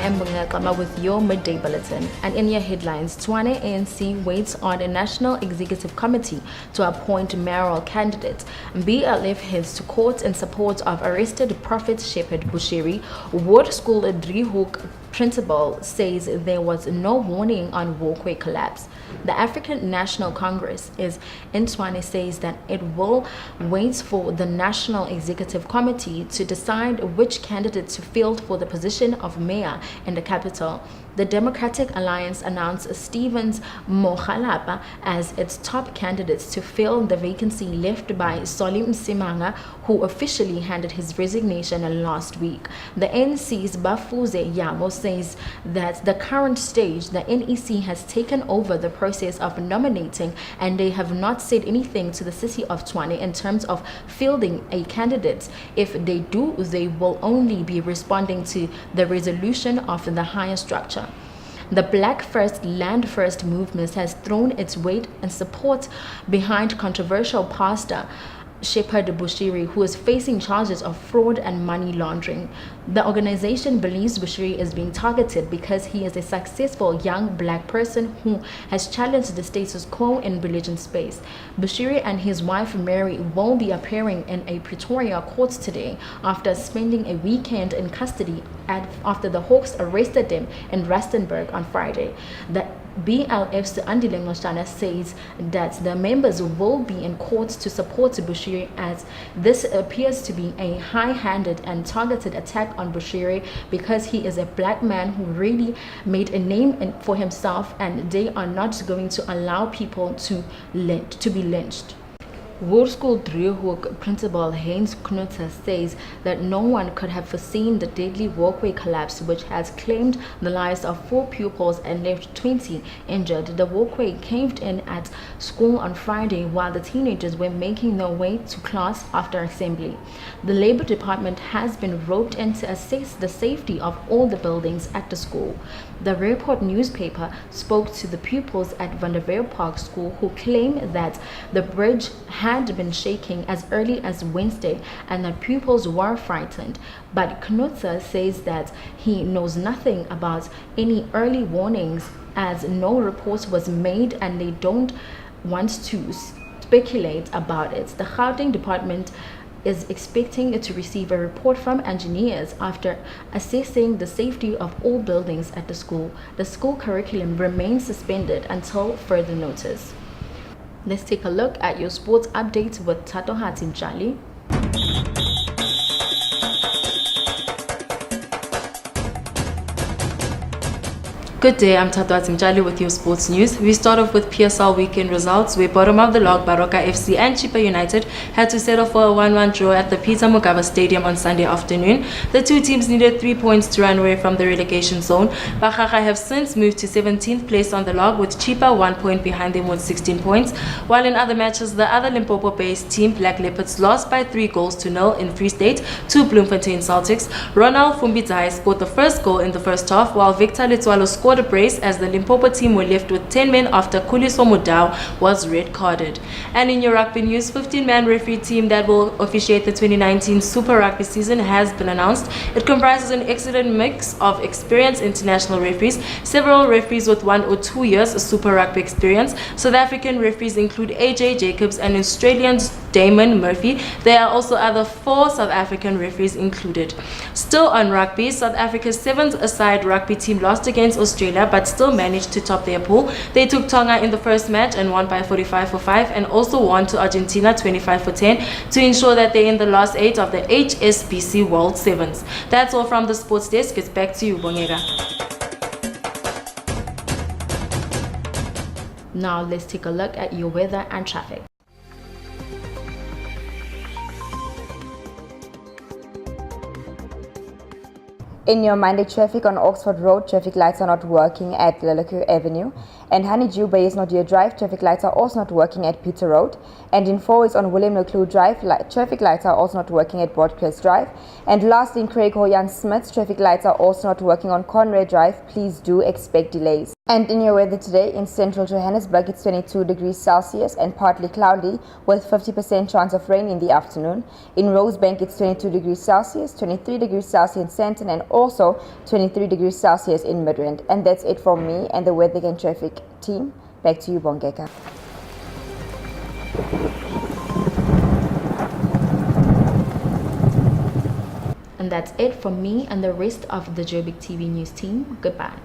am Bungakama with your Midday Bulletin. And in your headlines, Tshwane ANC waits on a National Executive Committee to appoint mayoral candidates. BLF heads to court in support of arrested Prophet Shepherd Bushiri. Hoërskool Driehoek principal says there was no warning on walkway collapse. The African National Congress in Tshwane says that it will wait for the National Executive Committee to decide which candidate to field for the position of mayor in the capital. The Democratic Alliance announced Stevens Mogalapa as its top candidates to fill the vacancy left by Solim Simanga, who officially handed his resignation last week. The NC's Bafuze Yamo says that the current stage, the NEC has taken over the process of nominating, and they have not said anything to the city of Tshwane in terms of fielding a candidate. If they do, they will only be responding to the resolution of the higher structure. The Black First, Land First movement has thrown its weight and support behind controversial pastor Shepherd Bushiri, who is facing charges of fraud and money laundering. The organization believes Bushiri is being targeted because he is a successful young black person who has challenged the status quo in religion space. Bushiri and his wife Mary will be appearing in a Pretoria court today after spending a weekend in custody after the Hawks arrested them in Rustenburg on Friday. The BLF's undiplomatic says that the members will be in court to support Bushiri, as this appears to be a high-handed and targeted attack on Bushiri because he is a black man who really made a name for himself, and they are not going to allow people to be lynched. Hoërskool Driehoek principal Heinz Knutzer says that no one could have foreseen the deadly walkway collapse, which has claimed the lives of 4 pupils and left 20 injured. The walkway caved in at school on Friday while the teenagers were making their way to class after assembly. The Labour Department has been roped in to assess the safety of all the buildings at the school. The Report newspaper spoke to the pupils at Vanderbijlpark school, who claim that the bridge had been shaking as early as Wednesday and that pupils were frightened. But Knutzer says that he knows nothing about any early warnings, as no report was made and they don't want to speculate about it. The Gauteng Department is expecting to receive a report from engineers after assessing the safety of all buildings at the school. The school curriculum remains suspended until further notice. Let's take a look at your sports updates with Tato Hatimjali. Good day, I'm Tato Hatimjali with your sports news. We start off with PSL weekend results, where bottom of the log Baroka FC and Chippa United had to settle for a 1-1 draw at the Peter Mokaba Stadium on Sunday afternoon. The two teams needed 3 points to run away from the relegation zone. Bakaka have since moved to 17th place on the log, with Chippa 1 point behind them with 16 points. While in other matches, the other Limpopo-based team, Black Leopards, lost by 3-0 in Free State to Bloemfontein Celtics. Ronald Fumbidai scored the first goal in the first half, while Victor Letwalo scored a brace as the Limpopo team were left with 10 men after Kuliso Mudau was red carded. And in your rugby news, 15-man referee team that will officiate the 2019 Super Rugby season has been announced. It comprises an excellent mix of experienced international referees, several referees with 1 or 2 years of Super Rugby experience. South African referees include AJ Jacobs and Australians Damon Murphy. There are also other 4 South African referees included. Still on rugby, South Africa's 7th-a-side rugby team lost against Australia but still managed to top their pool. They took Tonga in the first match and won by 45-5, and also won to Argentina 25-10 to ensure that they're in the last 8 of the HSBC World Sevens. That's all from the sports desk. It's back to you, Bongega. Now let's take a look at your weather and traffic. In your Monday traffic on Oxford Road, traffic lights are not working at Leleku Avenue. And Honeydew Bay is not your drive, traffic lights are also not working at Peter Road. And in Fourways on William Leclerc Drive, traffic lights are also not working at Broadcrest Drive. And lastly, in Craig Hoyan Smith's, traffic lights are also not working on Conrad Drive. Please do expect delays. And in your weather today, in central Johannesburg, it's 22 degrees Celsius and partly cloudy with 50% chance of rain in the afternoon. In Rosebank, it's 22 degrees Celsius, 23 degrees Celsius in Sandton, and also 23 degrees Celsius in Midrand. And that's it from me and the weather and traffic team. Back to you, Bongeka. And that's it from me and the rest of the Joburgtv news team. Goodbye.